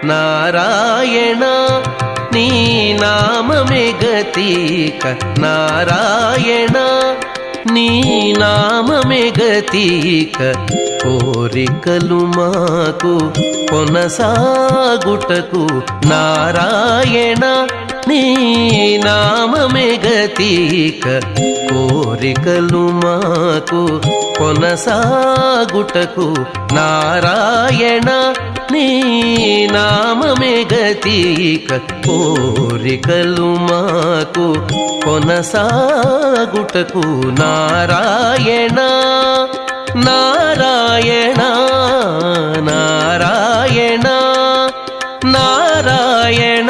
నారాయణ నీ నామమే గతిక నారాయణ నీ నామమే గతిక కోరికలు మాకు కొనసాగుటకు నారాయణ నీ నామమే గతిక కోరికలు మాకు కొనసాగుటకు నారాయణ నీ నామమే గతిక కోరికలు మాకు కొనసాగుటకు నారాయణ నారాయణ నారాయణ నారాయణ